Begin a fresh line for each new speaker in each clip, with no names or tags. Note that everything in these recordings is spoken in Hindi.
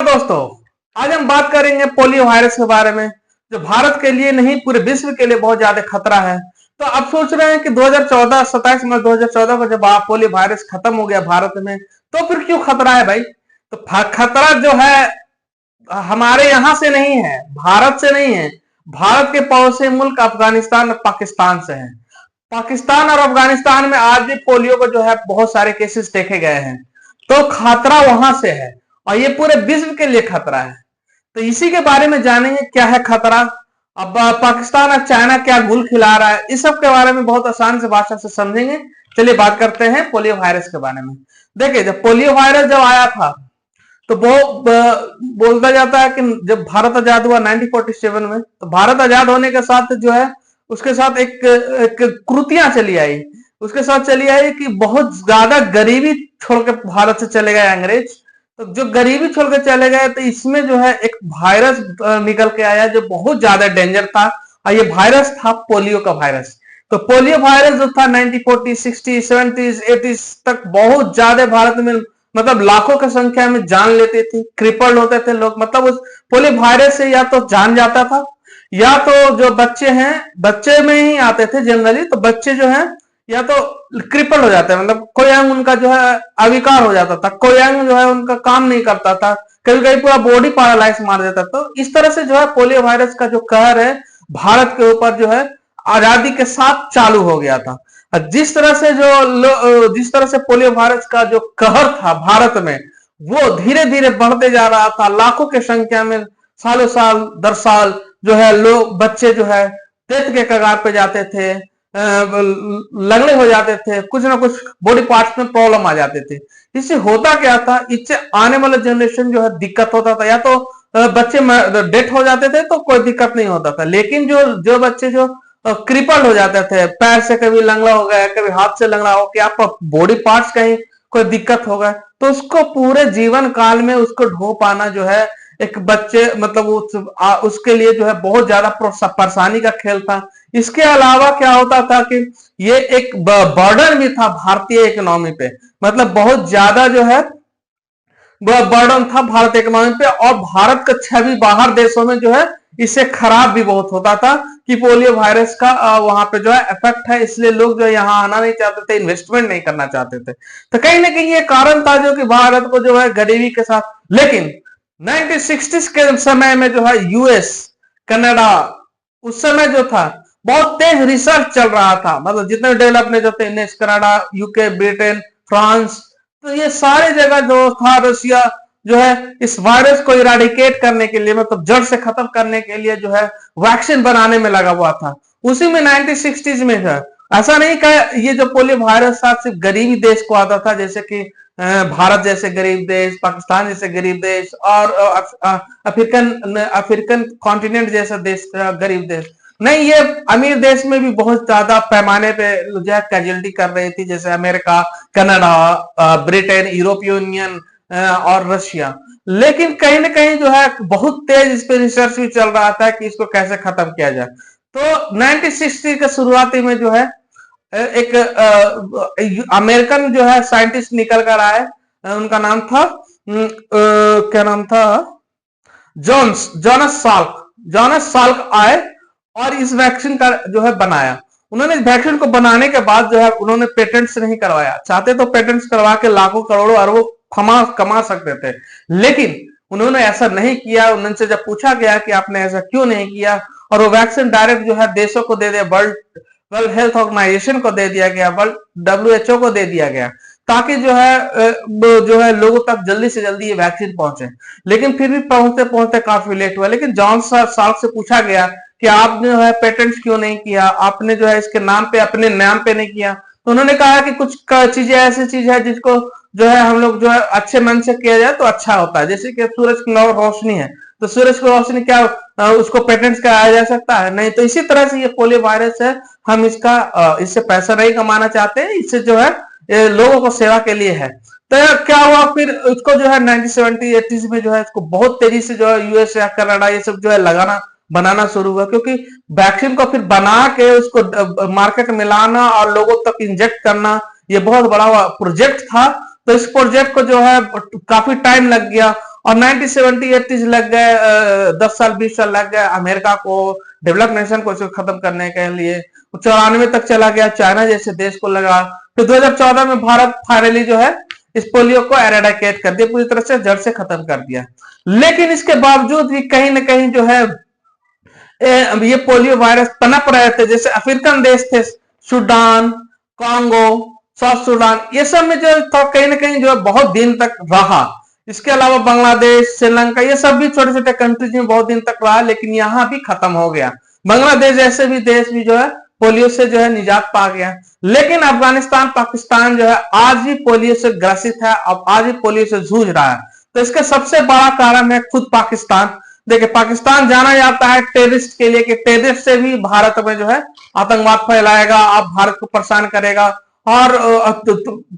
दोस्तों, आज हम बात करेंगे पोलियो वायरस के बारे में, जो भारत के लिए नहीं पूरे विश्व के लिए बहुत ज्यादा खतरा है। तो आप सोच रहे हैं कि 2014 27 मार्च 2014 को जब पोलियो वायरस खत्म हो गया भारत में, तो फिर क्यों खतरा है भाई? तो खतरा जो है हमारे यहां से नहीं है, भारत से नहीं है। भारत के पड़ोसी मुल्क अफगानिस्तान और पाकिस्तान से है। पाकिस्तान और अफगानिस्तान में आज भी पोलियो को जो है बहुत सारे केसेस देखे गए हैं। तो खतरा वहां से है और ये पूरे विश्व के लिए खतरा है। तो इसी के बारे में जानेंगे क्या है खतरा। अब पाकिस्तान और चाइना क्या गुल खिला रहा है, इस सब के बारे में बहुत आसान से भाषा से समझेंगे। चलिए बात करते हैं पोलियो वायरस के बारे में। देखिए, जब पोलियो वायरस जब आया था तो वो बोलता जाता है कि जब भारत आजाद हुआ 1947 में, तो भारत आजाद होने के साथ जो है उसके साथ एक कृतियां चली आई। उसके साथ चली आई कि बहुत ज्यादा गरीबी छोड़ के भारत से चले गए अंग्रेज। तो जो गरीबी छोड़ के चले गए, तो इसमें जो है एक वायरस निकल के आया जो बहुत ज्यादा डेंजर था, और ये वायरस था पोलियो का वायरस। तो पोलियो वायरस जो था 1940, 60, 70, 80 तक बहुत ज्यादा भारत में मतलब लाखों की संख्या में जान लेते थे, क्रिपल्ड होते थे लोग। मतलब उस पोलियो वायरस से या तो जान जाता था, या तो जो बच्चे हैं बच्चे में ही आते थे जनरली, तो बच्चे जो है या तो क्रिपल हो जाते हैं, मतलब कोई अंग उनका जो है अविकार हो जाता था, कोई अंग जो है उनका काम नहीं करता था, कभी कभी पूरा बॉडी पैरालाइज मार देता था। तो इस तरह से जो है पोलियो वायरस का जो कहर है भारत के ऊपर जो है आजादी के साथ चालू हो गया था। जिस तरह से पोलियो वायरस का जो कहर था भारत में, वो धीरे धीरे बढ़ते जा रहा था। लाखों की संख्या में सालों साल दर साल जो है लोग बच्चे जो है डेथ के कगार पे जाते थे, लगने हो जाते थे, कुछ ना कुछ बॉडी पार्ट्स में प्रॉब्लम आ जाते थे। इससे होता क्या था, इससे आने वाला जनरेशन जो है दिक्कत होता था। या तो बच्चे डेथ हो जाते थे तो कोई दिक्कत नहीं होता था, लेकिन जो जो बच्चे जो क्रिपल हो जाते थे, पैर से कभी लंगड़ा हो गया, कभी हाथ से लंगड़ा हो गया, आपका बॉडी पार्ट्स कहीं कोई दिक्कत हो गया, तो उसको पूरे जीवन काल में उसको ढो पाना जो है एक बच्चे मतलब उसके लिए जो है बहुत ज्यादा परेशानी का खेल था। इसके अलावा क्या होता था कि ये एक बर्डन भी था भारतीय इकोनॉमी पे, मतलब बहुत ज्यादा जो है बर्डन था भारत इकोनॉमी पे। और भारत का छवि बाहर देशों में जो है इससे खराब भी बहुत होता था कि पोलियो वायरस का वहां पे जो है इफेक्ट है, इसलिए लोग जो यहाँ आना नहीं चाहते थे, इन्वेस्टमेंट नहीं करना चाहते थे। तो कहीं ना कहीं ये कारण था जो कि भारत को जो है गरीबी के साथ। लेकिन 1960s के समय में जो है यूएस, कनाडा, उस समय जो था बहुत तेज रिसर्च चल रहा था, मतलब जितने डेवलप ने जो थे, कनाडा, यूके, ब्रिटेन, फ्रांस, तो ये सारे जगह जो था, रशिया जो है इस वायरस को इराडिकेट करने के लिए, मतलब जड़ से खत्म करने के लिए जो है वैक्सीन बनाने में लगा हुआ था। उसी में 1960s में है। ऐसा नहीं कहा ये जो पोलियो वायरस था सिर्फ गरीबी देश को आता था, जैसे कि भारत जैसे गरीब देश, पाकिस्तान जैसे गरीब देश, और अफ्रीकन कॉन्टिनेंट जैसा देश, गरीब देश नहीं। ये अमीर देश में भी बहुत ज्यादा पैमाने पे जो है कैजुअलिटी कर रही थी, जैसे अमेरिका, कनाडा, ब्रिटेन, यूरोपीय यूनियन और रशिया। लेकिन कहीं ना कहीं जो है बहुत तेज इस पे रिसर्च भी चल रहा था कि इसको कैसे खत्म किया जाए। तो 1960 के शुरुआती में जो है एक अमेरिकन जो है साइंटिस्ट निकल कर आए, उनका नाम था क्या नाम था, जोनस साल्क आए और इस वैक्सीन का जो है बनाया। उन्होंने इस वैक्सीन को बनाने के बाद जो है उन्होंने पेटेंट्स नहीं करवाया, चाहते तो पेटेंट्स करवा के लाखों करोड़ों अरबों कमा सकते थे, लेकिन उन्होंने ऐसा नहीं किया। उनसे जब पूछा गया कि आपने ऐसा क्यों नहीं किया, और वो वैक्सीन डायरेक्ट जो है देशों को दे दिया, वर्ल्ड हेल्थ ऑर्गेनाइजेशन को दे दिया गया, वर्ल्ड WHO को दे दिया गया, ताकि जो है लोगों तक जल्दी से जल्दी ये वैक्सीन पहुंचे। लेकिन फिर भी पहुंचते पहुंचते काफी लेट हुआ। लेकिन जॉन साल्क से पूछा गया कि आपने जो है पेटेंट्स क्यों नहीं किया, आपने जो है इसके नाम पे, अपने नाम पे नहीं किया। तो उन्होंने कहा कि कुछ चीजें ऐसी चीज है जिसको जो है हम लोग जो है अच्छे मन से किया जाए तो अच्छा होता है। जैसे कि सूरज की रोशनी है, तो सूरज की रोशनी क्या उसको पेटेंट्स कराया जा सकता है? नहीं। तो इसी तरह से ये पोलियो वायरस है, हम इससे पैसा नहीं कमाना चाहते, इससे जो है लोगों को सेवा के लिए है। तो क्या हुआ फिर, उसको जो है 1970 80s में जो है इसको बहुत तेजी से जो है यूएस या कनाडा ये सब जो है बनाना शुरू हुआ, क्योंकि वैक्सीन को फिर बना के उसको मार्केट में लाना और लोगों तक इंजेक्ट करना ये बहुत बड़ा प्रोजेक्ट था। तो इस प्रोजेक्ट को जो है काफी टाइम लग गया, और 1970 80 लग गए, 10 साल 20 साल लग गए अमेरिका को, डेवलप नेशन को इसको खत्म करने के लिए। 94 तक चला गया, चाइना जैसे देश को लगा। फिर 2014 में भारत फाइनली जो है इस पोलियो को एरेडिकेट कर दिया, पूरी तरह से जड़ से खत्म कर दिया। लेकिन इसके बावजूद भी कहीं ना कहीं जो है ये पोलियो वायरस पनप रहे थे। जैसे अफ्रीकन देश थे, सूडान, कांगो, साउथ सूडान, ये सब में जो था कहीं ना कहीं जो है बहुत दिन तक रहा। इसके अलावा बांग्लादेश, श्रीलंका, ये सब भी छोटे छोटे कंट्रीज में बहुत दिन तक रहा, लेकिन यहां भी खत्म हो गया। बांग्लादेश जैसे भी देश भी जो है पोलियो से जो है निजात पा गया। लेकिन अफगानिस्तान, पाकिस्तान जो है आज भी पोलियो से ग्रसित है, अब आज भी पोलियो से जूझ रहा है। तो इसका सबसे बड़ा कारण है खुद पाकिस्तान। देखिए, पाकिस्तान जाना जाता है टेररिस्ट के लिए कि टेररिस्ट से भी भारत में जो है आतंकवाद फैलाएगा, आप भारत को परेशान करेगा, और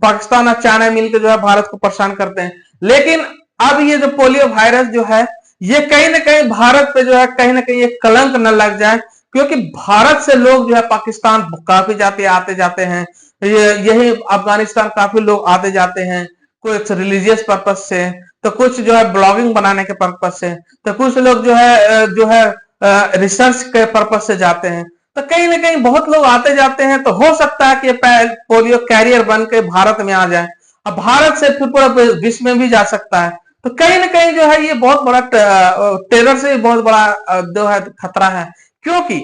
पाकिस्तान और चाइना मिलकर जो है भारत को परेशान करते हैं। लेकिन अब ये जो पोलियो वायरस जो है ये कहीं ना कहीं भारत पे जो है कहीं ना कहीं एक कलंक न लग जाए, क्योंकि भारत से लोग जो है पाकिस्तान काफी जाते आते जाते हैं, यही अफगानिस्तान काफी लोग आते जाते हैं, कुछ रिलीजियस पर्पज से, तो कुछ जो है ब्लॉगिंग बनाने के पर्पज से, तो कुछ लोग जो है रिसर्च के पर्पज से जाते हैं। तो कहीं ना कहीं बहुत लोग आते जाते हैं, तो हो सकता है कि पोलियो कैरियर बन के भारत में आ जाए। अब भारत से फिर पूरा विश्व में भी जा सकता है। तो कहीं ना कहीं जो है ये बहुत बड़ा टेरर से बहुत बड़ा जो है खतरा है, क्योंकि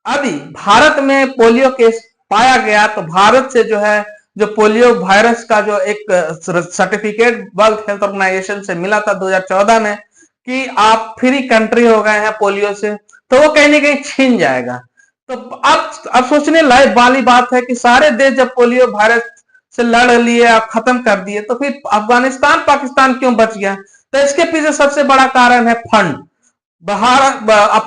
यदि भारत में पोलियो केस पाया गया तो भारत से जो है जो पोलियो वायरस का जो एक सर्टिफिकेट वर्ल्ड हेल्थ ऑर्गेनाइजेशन से मिला था 2014 में कि आप फ्री कंट्री हो गए हैं पोलियो से, तो वो कहीं ना कहीं छीन जाएगा। तो अब सोचने लायक वाली बात है कि सारे देश जब पोलियो वायरस से लड़ लिए और खत्म कर दिए, तो फिर अफगानिस्तान पाकिस्तान क्यों बच गया? तो इसके पीछे सबसे बड़ा कारण है फंड।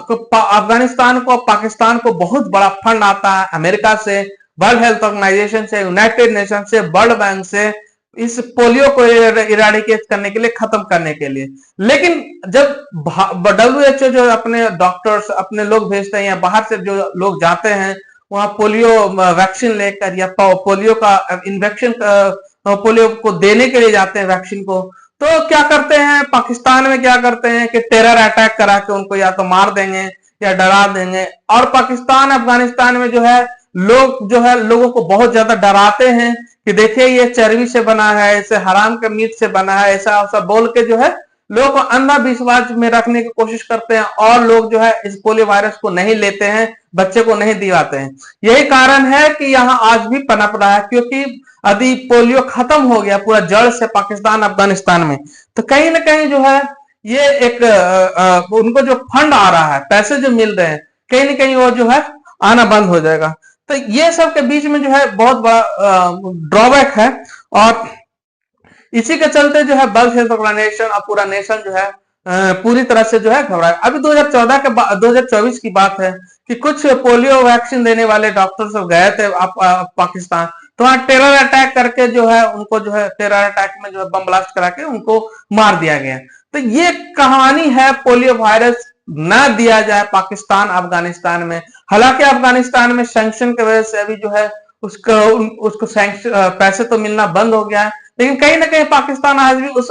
अफगानिस्तान को, पाकिस्तान को बहुत बड़ा फंड आता है अमेरिका से, वर्ल्ड हेल्थ ऑर्गेनाइजेशन से, यूनाइटेड नेशन से, वर्ल्ड बैंक से, इस पोलियो को इराडिकेट करने के लिए, खत्म करने के लिए। लेकिन जब WHO जो अपने डॉक्टर्स, अपने लोग भेजते हैं या बाहर से जो लोग जाते हैं वहां पोलियो वैक्सीन लेकर या पोलियो का इन्फेक्शन, पोलियो को देने के लिए जाते हैं वैक्सीन को, तो क्या करते हैं पाकिस्तान में, क्या करते हैं कि टेरर अटैक करा के उनको या तो मार देंगे या डरा देंगे। और पाकिस्तान अफगानिस्तान में जो है लोग जो है लोगों को बहुत ज्यादा डराते हैं कि देखिए ये चर्बी से बना है, इसे हराम के मीट से बना है, ऐसा ऐसा बोल के जो है लोगों को अंधविश्वास में रखने की कोशिश करते हैं, और लोग जो है इस पोलियो वायरस को नहीं लेते हैं, बच्चे को नहीं दिलाते हैं। यही कारण है कि यहाँ आज भी पनप रहा है, क्योंकि यदि पोलियो खत्म हो गया पूरा जड़ से पाकिस्तान अफगानिस्तान में, तो कहीं ना कहीं जो है ये एक उनको जो फंड आ रहा है, पैसे जो मिल रहे हैं, कहीं ना कहीं वो जो है आना बंद हो जाएगा। तो ये सब के बीच में जो है बहुत बड़ा ड्रॉबैक है, और इसी के चलते जो है वर्ल्ड हेल्थ ऑर्गेनाइजेशन और पूरा नेशन जो है पूरी तरह से जो है घबराया। अभी 2024 की बात है कि कुछ पोलियो वैक्सीन देने वाले डॉक्टर सब गए थे पाकिस्तान, तो वहां टेरर अटैक करके जो है उनको जो है टेरर अटैक में जो है बम ब्लास्ट करा के उनको मार दिया गया। तो ये कहानी है पोलियो वायरस ना दिया जाए पाकिस्तान अफगानिस्तान में। हालांकि अफगानिस्तान में सैंक्शन की वजह से अभी जो है उसको पैसे तो मिलना बंद हो गया है, लेकिन कहीं ना कहीं पाकिस्तान आज भी उस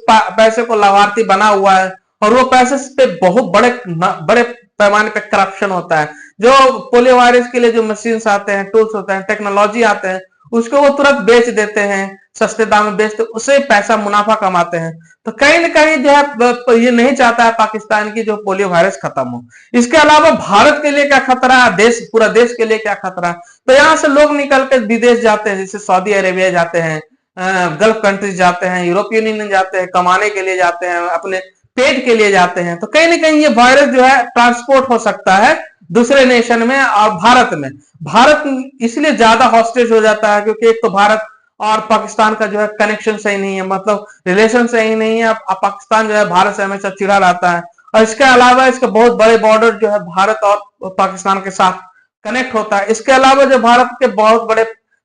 पैसे को लाभार्थी बना हुआ है, और वो पैसे पे बहुत बड़े पैमाने पे करप्शन होता है। जो पोलियो वायरस के लिए जो मशीन आते हैं, टूल्स होते हैं, टेक्नोलॉजी आते हैं, उसको वो तुरंत बेच देते हैं, सस्ते दाम में बेचते, उससे पैसा मुनाफा कमाते हैं। तो कहीं ना कहीं जो है ये नहीं चाहता है पाकिस्तान की जो पोलियो वायरस खत्म हो। इसके अलावा भारत के लिए क्या खतरा है, पूरा देश के लिए क्या खतरा है? तो यहाँ से लोग निकल कर विदेश जाते हैं, जैसे सऊदी अरेबिया जाते हैं, गल्फ कंट्रीज जाते हैं, यूरोपियन यूनियन जाते हैं, कमाने के लिए जाते हैं, अपने पेट के लिए जाते हैं। तो कहीं ना कहीं ये वायरस जो है ट्रांसपोर्ट हो सकता है दूसरे नेशन में और भारत इसलिए ज्यादा हॉस्टेज हो जाता है, क्योंकि एक तो भारत और पाकिस्तान का जो है कनेक्शन सही नहीं है, मतलब रिलेशन सही नहीं है। अब पाकिस्तान जो है भारत से हमेशा चिढ़ा रहता है, और इसके अलावा इसके बहुत बड़े बॉर्डर जो है भारत और पाकिस्तान के साथ कनेक्ट होता है। इसके अलावा जो भारत के बहुत बड़े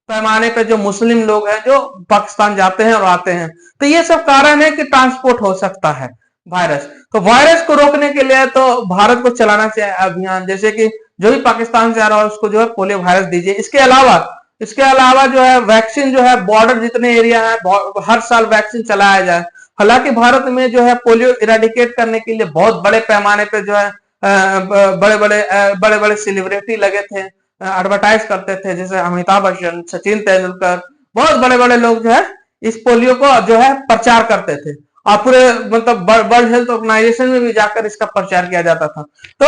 पैमाने पे जो मुस्लिम लोग हैं जो पाकिस्तान जाते हैं और आते हैं, तो ये सब कारण है कि ट्रांसपोर्ट हो सकता है वायरस। तो वायरस को रोकने के लिए तो भारत को चलाना चाहिए अभियान, जैसे कि जो भी पाकिस्तान से आ रहा है उसको जो है पोलियो वायरस दीजिए। इसके अलावा जो है वैक्सीन जो है बॉर्डर जितने एरिया है हर साल वैक्सीन चलाया जाए। हालांकि भारत में जो है पोलियो इराडिकेट करने के लिए बहुत बड़े पैमाने पे जो है बड़े बड़े सेलिब्रिटी लगे थे, एडवर्टाइज करते थे, जैसे अमिताभ बच्चन, सचिन तेंदुलकर, बहुत बड़े बड़े लोग जो है इस पोलियो को जो है प्रचार करते थे, और पूरे मतलब वर्ल्ड हेल्थ ऑर्गेनाइजेशन में भी जाकर इसका प्रचार किया जाता था। तो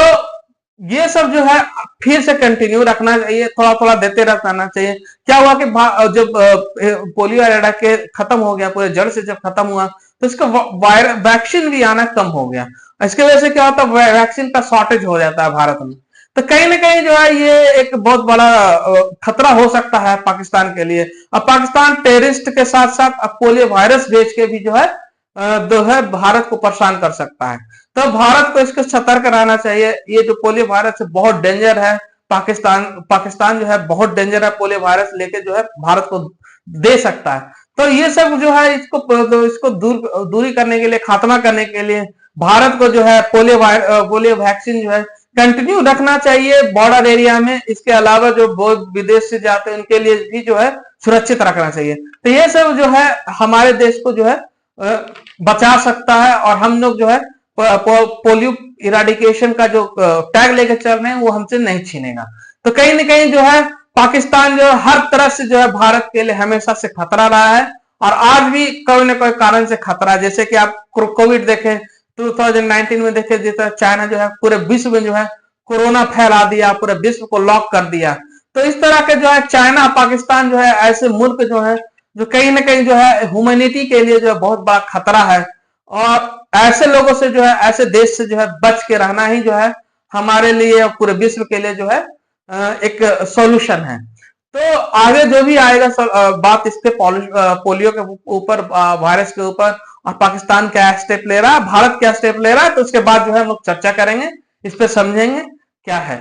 ये सब जो है फिर से कंटिन्यू रखना चाहिए, थोड़ा थोड़ा देते रहना चाहिए। क्या हुआ कि जब पोलियो के खत्म हो गया, पूरे जड़ से जब खत्म हुआ, तो इसका वैक्सीन भी आना कम हो गया। इसके वजह से क्या होता है, वैक्सीन का शॉर्टेज हो जाता है भारत में। तो कहीं ना कहीं जो है ये एक बहुत बड़ा खतरा हो सकता है पाकिस्तान के लिए। अब पाकिस्तान टेररिस्ट के साथ साथ अब पोलियो वायरस भेज के भी जो है भारत को परेशान कर सकता है। तो भारत को इसको सतर्क रहना चाहिए। ये जो पोलियो वायरस है बहुत डेंजर है। पाकिस्तान जो है बहुत डेंजर है, पोलियो वायरस लेके जो है भारत को दे सकता है। तो ये सब जो है इसको दूरी करने के लिए, खात्मा करने के लिए भारत को जो है पोलियो वैक्सीन जो है कंटिन्यू रखना चाहिए बॉर्डर एरिया में। इसके अलावा जो विदेश से जाते हैं उनके लिए भी जो है सुरक्षित रखना चाहिए। तो ये सब जो है हमारे देश को जो है बचा सकता है, और हम लोग जो है पोलियो इराडिकेशन का जो टैग लेकर चल रहे हैं वो हमसे नहीं छीनेगा। तो कहीं ना कहीं जो है पाकिस्तान जो हर तरह से जो है भारत के लिए हमेशा से खतरा रहा है, और आज भी कोई ना कोई कारण से खतरा। जैसे कि आप कोविड देखें, 2019 में देखे, जैसे चाइना जो है पूरे विश्व में जो है कोरोना फैला दिया, पूरे विश्व को लॉक कर दिया। तो इस तरह के जो है चाइना, पाकिस्तान जो है ऐसे मुल्क जो है जो कहीं ना कहीं जो है ह्यूमैनिटी के लिए जो है बहुत बड़ा खतरा है, और ऐसे लोगों से जो है, ऐसे देश से जो है बच के रहना ही जो है हमारे लिए और पूरे विश्व के लिए जो है एक सॉल्यूशन है। तो आगे जो भी आएगा बात इस पे पोलियो के ऊपर, वायरस के ऊपर, और पाकिस्तान क्या स्टेप ले रहा है, भारत क्या स्टेप ले रहा है, तो उसके बाद जो है हम लोग चर्चा करेंगे, इस पे समझेंगे क्या है।